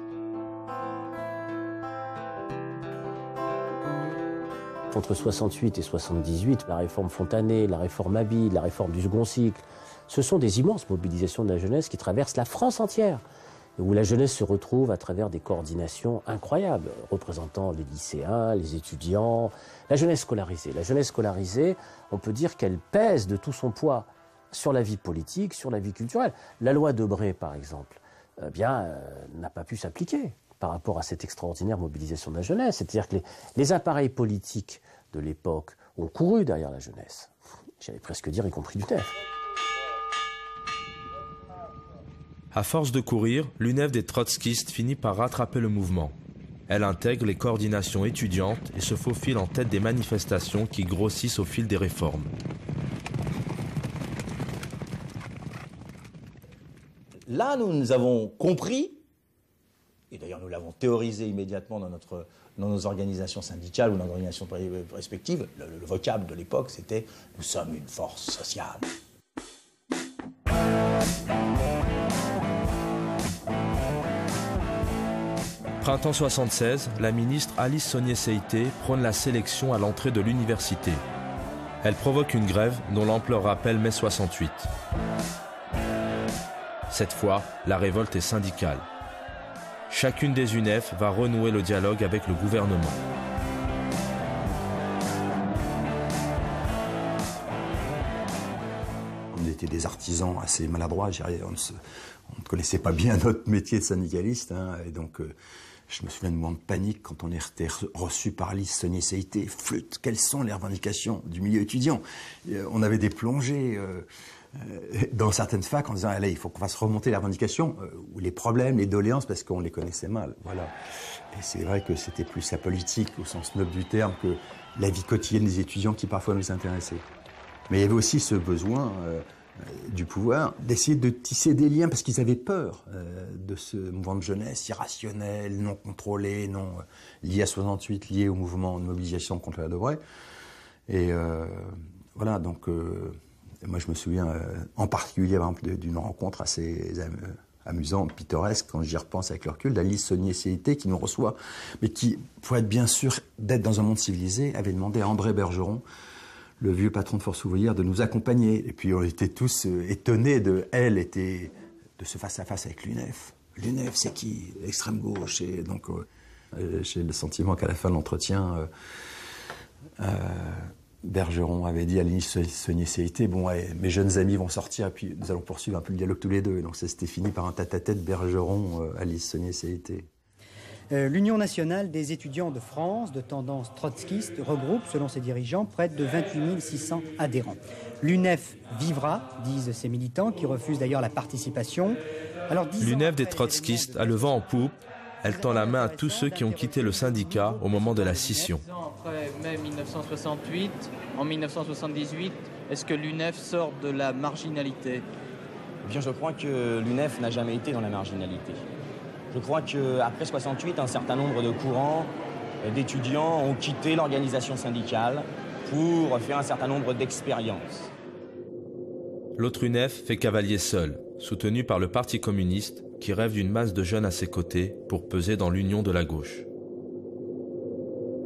Entre 68 et 78, la réforme Fontanet, la réforme Abide, la réforme du second cycle, ce sont des immenses mobilisations de la jeunesse qui traversent la France entière, où la jeunesse se retrouve à travers des coordinations incroyables, représentant les lycéens, les étudiants, la jeunesse scolarisée. La jeunesse scolarisée, on peut dire qu'elle pèse de tout son poids sur la vie politique, sur la vie culturelle. La loi Debré, par exemple, n'a pas pu s'appliquer par rapport à cette extraordinaire mobilisation de la jeunesse. C'est-à-dire que les appareils politiques de l'époque ont couru derrière la jeunesse. J'allais presque dire, y compris du TEF. À force de courir, l'UNEF des trotskistes finit par rattraper le mouvement. Elle intègre les coordinations étudiantes et se faufile en tête des manifestations qui grossissent au fil des réformes. Là, nous avons compris, et d'ailleurs nous l'avons théorisé immédiatement dans nos organisations syndicales ou dans nos organisations respectives, le vocable de l'époque, c'était « nous sommes une force sociale ». Printemps 76, la ministre Alice Saunier-Seïté prône la sélection à l'entrée de l'université. Elle provoque une grève dont l'ampleur rappelle mai 68. Cette fois, la révolte est syndicale. Chacune des UNEF va renouer le dialogue avec le gouvernement. On était des artisans assez maladroits, on ne connaissait pas bien notre métier de syndicaliste, hein, et donc Je me souviens de moments de panique quand on était reçu par Lise Saunier-Seïté. Flûte, quelles sont les revendications du milieu étudiant? On avait des plongées dans certaines facs en disant allez, il faut qu'on fasse remonter les revendications ou les problèmes, les doléances, parce qu'on les connaissait mal. Voilà. Et c'est vrai que c'était plus la politique au sens noble du terme que la vie quotidienne des étudiants qui parfois nous intéressait. Mais il y avait aussi ce besoin du pouvoir d'essayer de tisser des liens parce qu'ils avaient peur de ce mouvement de jeunesse irrationnel, non contrôlé, non lié à 68, lié au mouvement de mobilisation contre la Debray. Et voilà, donc moi je me souviens en particulier par exemple, d'une rencontre assez amusante, pittoresque, quand j'y repense avec le recul, d'Alice Saunier-Seïté qui nous reçoit, mais qui, pour être bien sûr d'être dans un monde civilisé, avait demandé à André Bergeron, le vieux patron de Force ouvrière, de nous accompagner. Et puis on était tous étonnés de ce face-à-face avec l'UNEF. L'UNEF, c'est qui? L'extrême gauche. Et donc j'ai le sentiment qu'à la fin de l'entretien, Bergeron avait dit à Alice Saunier-Seïté, bon, mes jeunes amis vont sortir, puis nous allons poursuivre un peu le dialogue tous les deux. Et donc ça s'était fini par un tête-à-tête Bergeron-Alice Saunier-Seïté. L'Union nationale des étudiants de France de tendance trotskiste regroupe, selon ses dirigeants, près de 28 600 adhérents. L'UNEF vivra, disent ses militants, qui refusent d'ailleurs la participation. L'UNEF des trotskistes a le vent en poupe. Elle tend la main à tous ceux qui ont quitté le syndicat au moment de la scission. Après mai 1968, en 1978, est-ce que l'UNEF sort de la marginalité? Eh bien, je crois que l'UNEF n'a jamais été dans la marginalité. Je crois qu'après 68, un certain nombre de courants d'étudiants ont quitté l'organisation syndicale pour faire un certain nombre d'expériences. L'autre UNEF fait cavalier seul, soutenu par le Parti communiste qui rêve d'une masse de jeunes à ses côtés pour peser dans l'union de la gauche.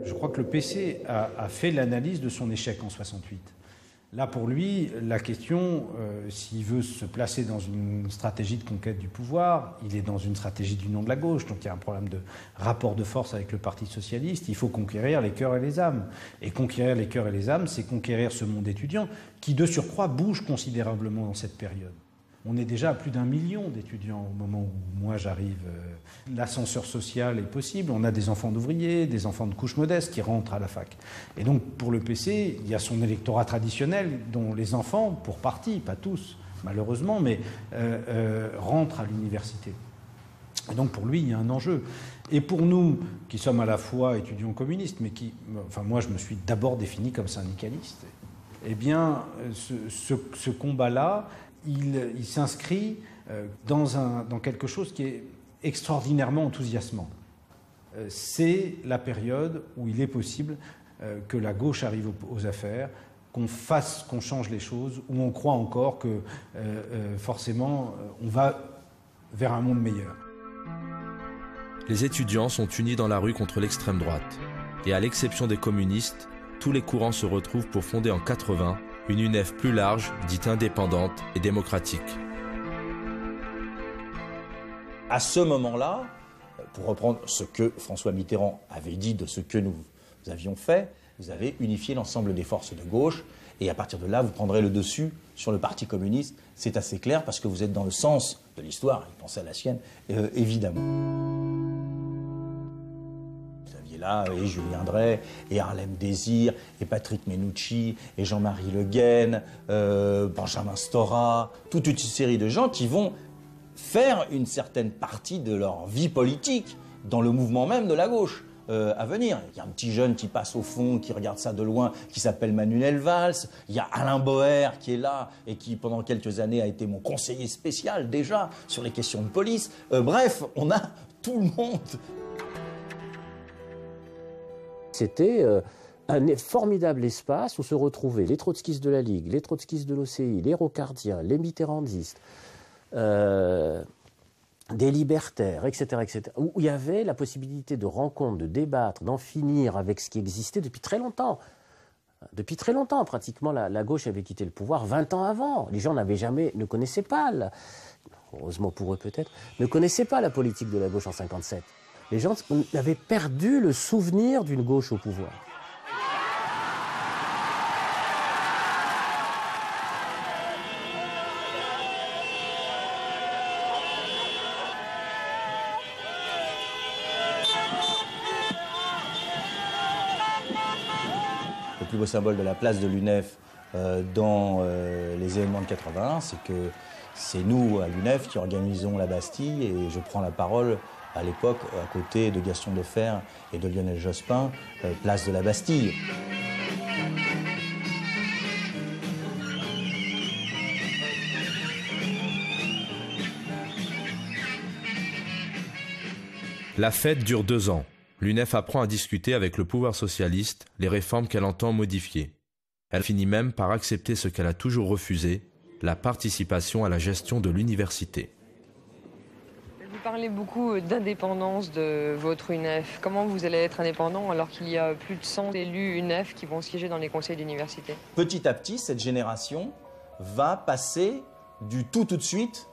Je crois que le PC a fait l'analyse de son échec en 68. Là, pour lui, la question, s'il veut se placer dans une stratégie de conquête du pouvoir, il est dans une stratégie d'union de la gauche, donc il y a un problème de rapport de force avec le Parti socialiste, il faut conquérir les cœurs et les âmes. Et conquérir les cœurs et les âmes, c'est conquérir ce monde étudiant qui, de surcroît, bouge considérablement dans cette période. On est déjà à plus d'1 million d'étudiants au moment où moi j'arrive. L'ascenseur social est possible. On a des enfants d'ouvriers, des enfants de couches modestes qui rentrent à la fac. Et donc pour le PC, il y a son électorat traditionnel dont les enfants, pour partie, pas tous malheureusement, mais rentrent à l'université. Et donc pour lui, il y a un enjeu. Et pour nous, qui sommes à la fois étudiants communistes, mais moi je me suis d'abord défini comme syndicaliste, eh bien ce combat-là, il s'inscrit dans quelque chose qui est extraordinairement enthousiasmant. C'est la période où il est possible que la gauche arrive aux affaires, qu'on change les choses, où on croit encore que forcément on va vers un monde meilleur. Les étudiants sont unis dans la rue contre l'extrême droite. Et à l'exception des communistes, tous les courants se retrouvent pour fonder en 80 une UNEF plus large, dite indépendante et démocratique. À ce moment-là, pour reprendre ce que François Mitterrand avait dit de ce que nous avions fait, vous avez unifié l'ensemble des forces de gauche et à partir de là, vous prendrez le dessus sur le Parti communiste. C'est assez clair parce que vous êtes dans le sens de l'histoire, pensez à la sienne, évidemment. Là, et Julien Drey, et Harlem Désir, et Patrick Menucci, et Jean-Marie Le Guen, Benjamin Stora, toute une série de gens qui vont faire une certaine partie de leur vie politique dans le mouvement même de la gauche à venir. Il y a un petit jeune qui passe au fond, qui regarde ça de loin, qui s'appelle Manuel Valls. Il y a Alain Boer qui est là et qui, pendant quelques années, a été mon conseiller spécial déjà sur les questions de police. Bref, on a tout le monde. C'était un formidable espace où se retrouvaient les trotskistes de la Ligue, les trotskistes de l'OCI, les rocardiens, les mitterrandistes, des libertaires, etc., etc., où il y avait la possibilité de rencontre, de débattre, d'en finir avec ce qui existait depuis très longtemps. Depuis très longtemps, pratiquement, la gauche avait quitté le pouvoir 20 ans avant. Les gens ne connaissaient pas, heureusement pour eux peut-être, ne connaissaient pas la politique de la gauche en 1957. Les gens avaient perdu le souvenir d'une gauche au pouvoir. le plus beau symbole de la place de l'UNEF dans les événements de 81, c'est que c'est nous, à l'UNEF, qui organisons la Bastille, et je prends la parole à l'époque à côté de Gaston Deffer et de Lionel Jospin, place de la Bastille. La fête dure 2 ans. L'UNEF apprend à discuter avec le pouvoir socialiste les réformes qu'elle entend modifier. Elle finit même par accepter ce qu'elle a toujours refusé, la participation à la gestion de l'université. Vous parlez beaucoup d'indépendance de votre UNEF. Comment vous allez être indépendant alors qu'il y a plus de 100 élus UNEF qui vont siéger dans les conseils d'université? Petit à petit, cette génération va passer du tout de suite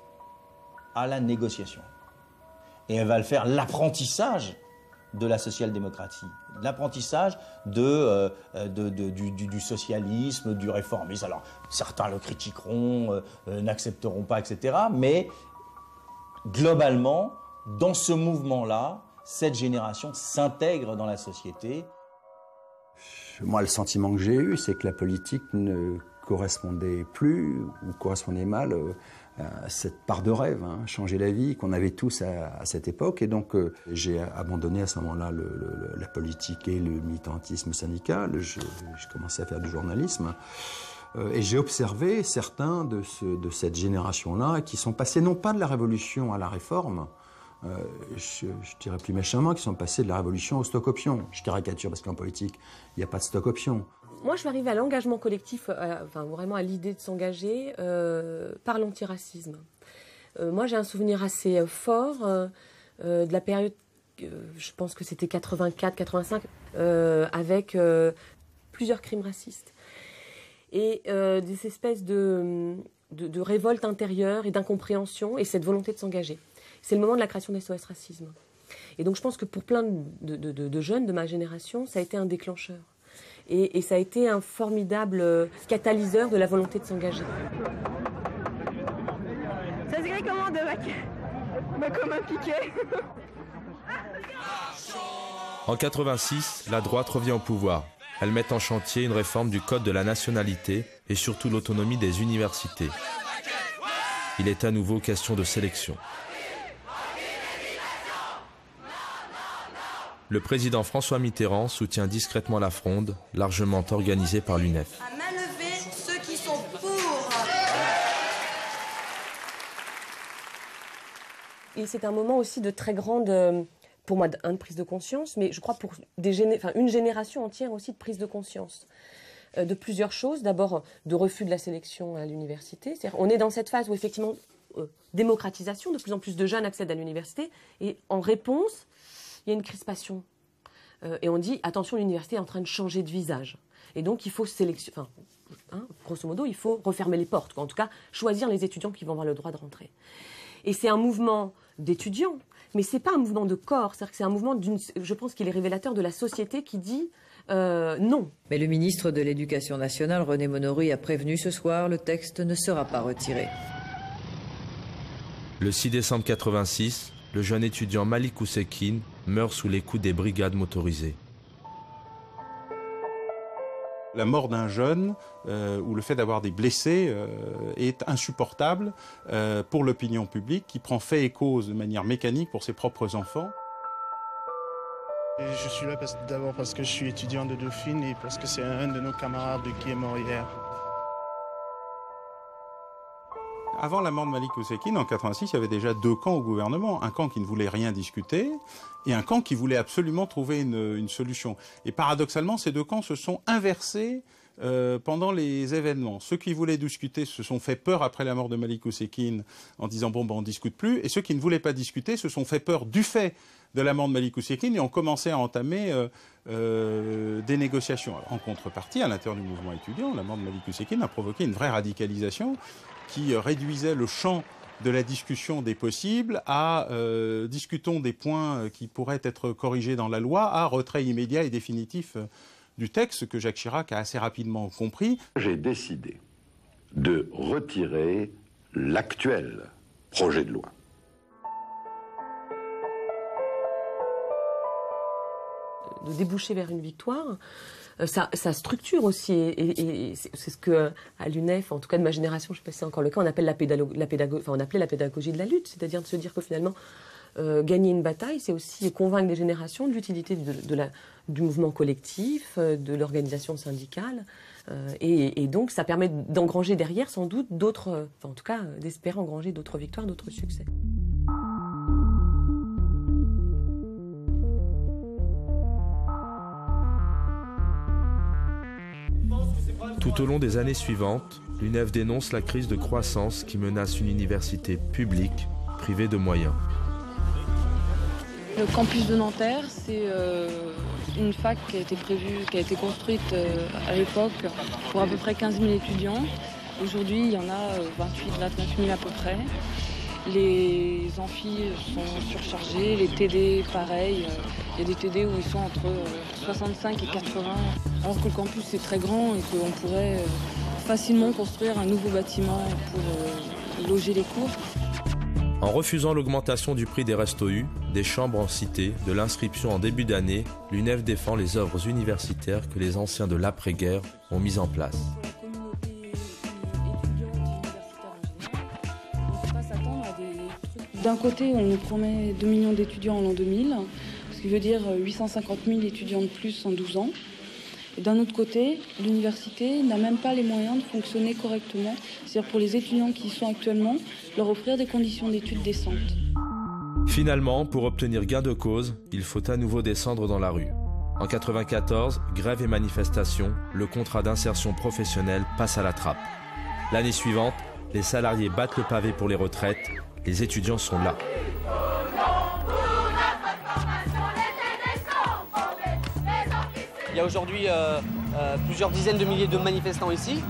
à la négociation. Et elle va le faire l'apprentissage de la social-démocratie, l'apprentissage du socialisme, du réformisme. Alors, certains le critiqueront, n'accepteront pas, etc. Mais globalement, dans ce mouvement-là, cette génération s'intègre dans la société. Moi, le sentiment que j'ai eu, c'est que la politique ne correspondait plus ou correspondait mal à cette part de rêve, changer la vie qu'on avait tous à cette époque. Et donc, j'ai abandonné à ce moment-là la politique et le militantisme syndical. J'ai commencé à faire du journalisme. Et j'ai observé certains de cette génération-là qui sont passés non pas de la révolution à la réforme, je dirais plus méchamment, qui sont passés de la révolution au stock-option. Je caricature parce qu'en politique, il n'y a pas de stock-option. Moi, je suis arrivée à l'engagement collectif, vraiment à l'idée de s'engager par l'antiracisme. Moi, j'ai un souvenir assez fort de la période, je pense que c'était 84-85, avec plusieurs crimes racistes. Et des espèces de révolte intérieure et d'incompréhension et cette volonté de s'engager. C'est le moment de la création d'SOS Racisme. Et donc je pense que pour plein de jeunes de ma génération, ça a été un déclencheur. Et ça a été un formidable catalyseur de la volonté de s'engager. Ça s'écrit comment de comme un piquet. En 86, la droite revient au pouvoir. Elle met en chantier une réforme du code de la nationalité et surtout l'autonomie des universités. Il est à nouveau question de sélection. Le président François Mitterrand soutient discrètement la fronde, largement organisée par l'UNEF. À main levée, ceux qui sont pour. Et c'est un moment aussi de très grande, pour moi, de prise de conscience, mais je crois pour une génération entière aussi de prise de conscience de plusieurs choses. D'abord, de refus de la sélection à l'université. C'est-à-dire, on est dans cette phase où effectivement, démocratisation, de plus en plus de jeunes accèdent à l'université, et en réponse, il y a une crispation. Et on dit, attention, l'université est en train de changer de visage. Et donc, il faut sélectionner, grosso modo, il faut refermer les portes, quoi. En tout cas, choisir les étudiants qui vont avoir le droit de rentrer. Et c'est un mouvement d'étudiants, mais ce n'est pas un mouvement de corps. C'est-à-dire que c'est un mouvement, je pense qu'il est révélateur de la société qui dit non. Mais le ministre de l'Éducation nationale, René Monory, a prévenu ce soir, le texte ne sera pas retiré. Le 6 décembre 86, le jeune étudiant Malik Oussekine meurt sous les coups des brigades motorisées. La mort d'un jeune ou le fait d'avoir des blessés est insupportable pour l'opinion publique qui prend fait et cause de manière mécanique pour ses propres enfants. Je suis là d'abord parce que je suis étudiant de Dauphine et parce que c'est un de nos camarades qui est mort hier. Avant la mort de Malik Oussekine, en 86, il y avait déjà 2 camps au gouvernement. Un camp qui ne voulait rien discuter et un camp qui voulait absolument trouver une solution. Et paradoxalement, ces 2 camps se sont inversés pendant les événements. Ceux qui voulaient discuter se sont fait peur après la mort de Malik Oussekine en disant bon ben on discute plus, et ceux qui ne voulaient pas discuter se sont fait peur du fait de la mort de Malik Oussekine et ont commencé à entamer des négociations. Alors, en contrepartie, à l'intérieur du mouvement étudiant, la mort de Malik Oussekine a provoqué une vraie radicalisation qui réduisait le champ de la discussion des possibles à discutons des points qui pourraient être corrigés dans la loi, à retrait immédiat et définitif du texte que Jacques Chirac a assez rapidement compris. J'ai décidé de retirer l'actuel projet de loi. De déboucher vers une victoire, ça structure aussi. Et c'est ce que, à l'UNEF, en tout cas de ma génération, je ne sais pas si c'est encore le cas, on appelle on appelait la pédagogie de la lutte, c'est-à-dire de se dire que finalement, gagner une bataille, c'est aussi convaincre des générations de l'utilité du mouvement collectif, de l'organisation syndicale. Et donc, ça permet d'engranger derrière, sans doute, d'autres, en tout cas, d'espérer engranger d'autres victoires, d'autres succès. Tout au long des années suivantes, l'UNEF dénonce la crise de croissance qui menace une université publique privée de moyens. Le campus de Nanterre, c'est une fac qui a été construite à l'époque pour à peu près 15 000 étudiants. Aujourd'hui, il y en a 29 000 à peu près. Les amphis sont surchargés, les TD pareil. Il y a des TD où ils sont entre 65 et 80. Alors que le campus est très grand et qu'on pourrait facilement construire un nouveau bâtiment pour loger les cours. En refusant l'augmentation du prix des restos U, des chambres en cité, de l'inscription en début d'année, l'UNEF défend les œuvres universitaires que les anciens de l'après-guerre ont mises en place. D'un côté, on nous promet 2 millions d'étudiants en l'an 2000, ce qui veut dire 850 000 étudiants de plus en 12 ans. Et d'un autre côté, l'université n'a même pas les moyens de fonctionner correctement. C'est-à-dire pour les étudiants qui y sont actuellement, leur offrir des conditions d'études décentes. Finalement, pour obtenir gain de cause, il faut à nouveau descendre dans la rue. En 1994, grève et manifestation, le contrat d'insertion professionnelle passe à la trappe. L'année suivante, les salariés battent le pavé pour les retraites, les étudiants sont là. Il y a aujourd'hui plusieurs dizaines de milliers de manifestants ici.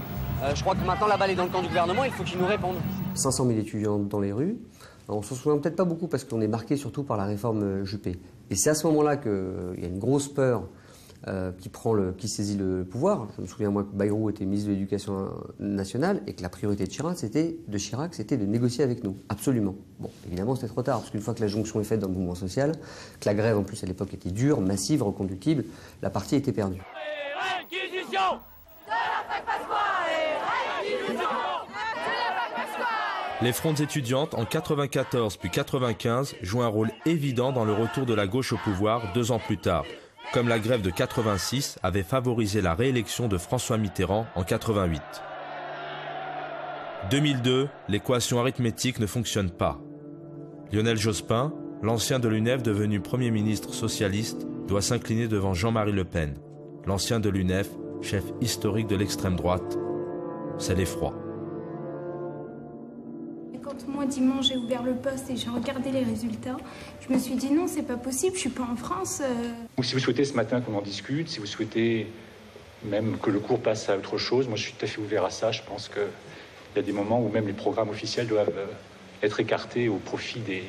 Je crois que maintenant la balle est dans le camp du gouvernement, il faut qu'ils nous répondent. 500 000 étudiants dans les rues. Alors, on ne s'en souvient peut-être pas beaucoup parce qu'on est marqué surtout par la réforme Juppé. Et c'est à ce moment-là qu'il y a une grosse peur qui saisit le pouvoir. Je me souviens moi que Bayrou était ministre de l'Éducation nationale et que la priorité de Chirac, c'était de négocier avec nous, absolument. Bon, évidemment c'était trop tard, parce qu'une fois que la jonction est faite dans le mouvement social, que la grève en plus à l'époque était dure, massive, reconductible, la partie était perdue. Réquisition de la fac Pasqua et réquisition de la fac Pasqua. Les frondes étudiantes en 94 puis 95 jouent un rôle évident dans le retour de la gauche au pouvoir 2 ans plus tard, comme la grève de 86 avait favorisé la réélection de François Mitterrand en 88. 2002, l'équation arithmétique ne fonctionne pas. Lionel Jospin, l'ancien de l'UNEF devenu Premier ministre socialiste, doit s'incliner devant Jean-Marie Le Pen, l'ancien de l'UNEF, chef historique de l'extrême droite. C'est l'effroi. Quand moi dimanche j'ai ouvert le poste et j'ai regardé les résultats, je me suis dit non, c'est pas possible, je suis pas en France. Ou si vous souhaitez ce matin qu'on en discute, si vous souhaitez même que le cours passe à autre chose, moi je suis tout à fait ouvert à ça. Je pense qu'il y a des moments où même les programmes officiels doivent être écartés au profit des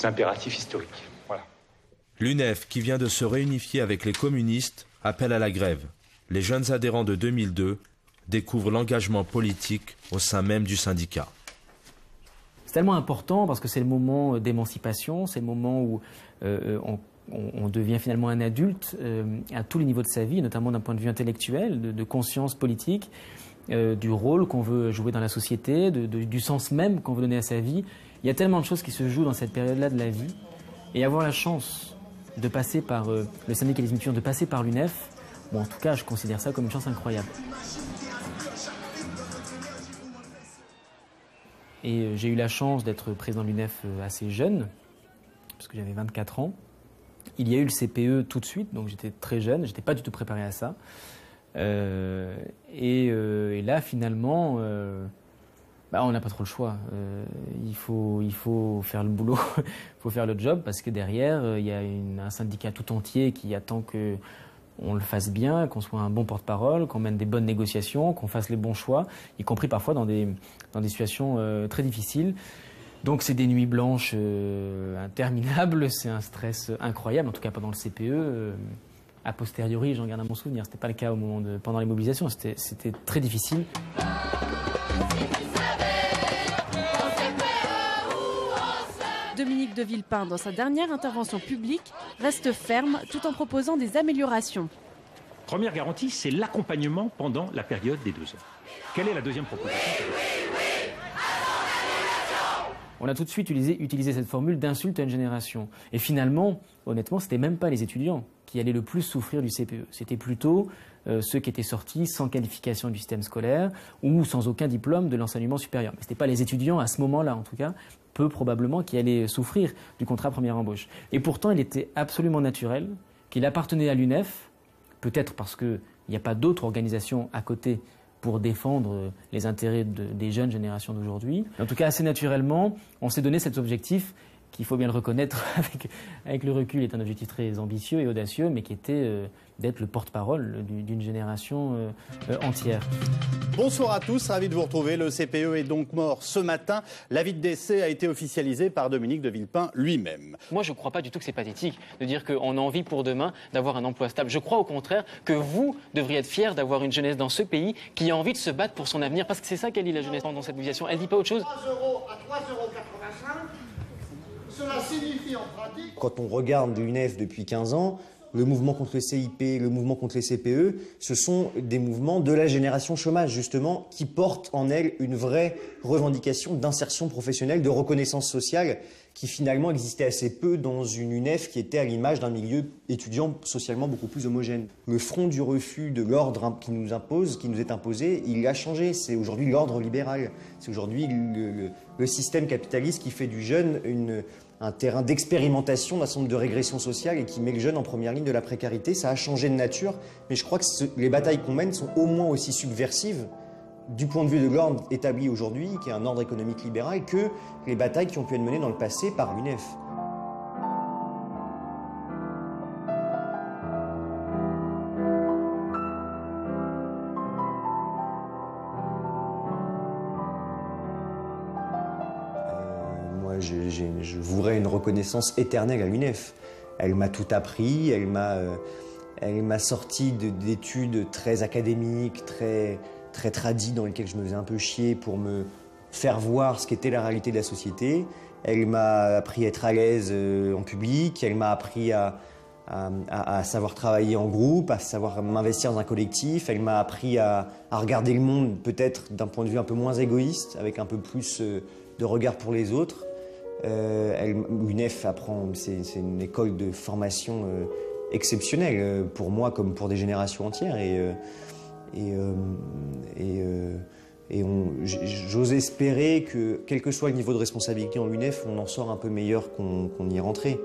impératifs historiques. Voilà. L'UNEF, qui vient de se réunifier avec les communistes, appelle à la grève. Les jeunes adhérents de 2002 découvrent l'engagement politique au sein même du syndicat. C'est tellement important parce que c'est le moment d'émancipation, c'est le moment où on devient finalement un adulte à tous les niveaux de sa vie, notamment d'un point de vue intellectuel, de conscience politique, du rôle qu'on veut jouer dans la société, du sens même qu'on veut donner à sa vie. Il y a tellement de choses qui se jouent dans cette période-là de la vie. Et avoir la chance de passer par le syndicalisme étudiant, de passer par l'UNEF, bon, en tout cas, je considère ça comme une chance incroyable. Et j'ai eu la chance d'être président de l'UNEF assez jeune, parce que j'avais 24 ans. Il y a eu le CPE tout de suite, donc j'étais très jeune, je n'étais pas du tout préparé à ça. Et là, finalement, on n'a pas trop le choix. Il faut faire le boulot, il faut faire le job, parce que derrière, il y a un syndicat tout entier qui attend qu'on le fasse bien, qu'on soit un bon porte-parole, qu'on mène des bonnes négociations, qu'on fasse les bons choix, y compris parfois dans des situations très difficiles. Donc c'est des nuits blanches interminables, c'est un stress incroyable, en tout cas pendant le CPE. A posteriori, j'en garde un bon souvenir. Ce n'était pas le cas pendant les mobilisations, c'était très difficile. Dominique de Villepin, dans sa dernière intervention publique, reste ferme tout en proposant des améliorations. Première garantie, c'est l'accompagnement pendant la période des 2 ans. Quelle est la deuxième proposition? On a tout de suite utilisé cette formule d'insulte à une génération. Et finalement, honnêtement, ce n'était même pas les étudiants qui allaient le plus souffrir du CPE. C'était plutôt ceux qui étaient sortis sans qualification du système scolaire ou sans aucun diplôme de l'enseignement supérieur. Mais ce n'était pas les étudiants, à ce moment-là en tout cas, peu probablement, qui allaient souffrir du contrat première embauche. Et pourtant, il était absolument naturel qu'il appartenait à l'UNEF, peut-être parce qu'il n'y a pas d'autres organisations à côté pour défendre les intérêts des jeunes générations d'aujourd'hui. En tout cas, assez naturellement, on s'est donné cet objectif qui, il faut bien le reconnaître, avec le recul, est un objectif très ambitieux et audacieux, mais qui était d'être le porte-parole d'une génération entière. Bonsoir à tous, ravi de vous retrouver. Le CPE est donc mort ce matin. L'avis de décès a été officialisé par Dominique de Villepin lui-même. Moi, je ne crois pas du tout que c'est pathétique de dire qu'on a envie pour demain d'avoir un emploi stable. Je crois au contraire que vous devriez être fiers d'avoir une jeunesse dans ce pays qui a envie de se battre pour son avenir, parce que c'est ça qu'elle dit, la jeunesse, dans cette mobilisation. Elle ne dit pas autre chose. 3 € à 3,85 €, cela signifie en pratique... Quand on regarde l'UNEF depuis 15 ans, le mouvement contre le CIP, le mouvement contre les CPE, ce sont des mouvements de la génération chômage, justement, qui portent en elles une vraie revendication d'insertion professionnelle, de reconnaissance sociale, qui finalement existait assez peu dans une UNEF qui était à l'image d'un milieu étudiant socialement beaucoup plus homogène. Le front du refus de l'ordre qui nous est imposé, il a changé. C'est aujourd'hui l'ordre libéral. C'est aujourd'hui le système capitaliste qui fait du jeune un terrain d'expérimentation d'un certain nombre de régressions sociales et qui met le jeune en première ligne de la précarité. Ça a changé de nature, mais je crois que les batailles qu'on mène sont au moins aussi subversives du point de vue de l'ordre établi aujourd'hui, qui est un ordre économique libéral, que les batailles qui ont pu être menées dans le passé par l'UNEF. Moi, je vouerais une reconnaissance éternelle à l'UNEF. Elle m'a tout appris, elle m'a sorti d'études très académiques, très tradis, dans lesquels je me faisais un peu chier pour me faire voir ce qu'était la réalité de la société. Elle m'a appris à être à l'aise en public, elle m'a appris à savoir travailler en groupe, à savoir m'investir dans un collectif, elle m'a appris à regarder le monde peut-être d'un point de vue un peu moins égoïste, avec un peu plus de regard pour les autres. L'UNEF c'est une école de formation exceptionnelle pour moi comme pour des générations entières. J'ose espérer que, quel que soit le niveau de responsabilité en l'UNEF, on en sort un peu meilleur qu'on y est rentré.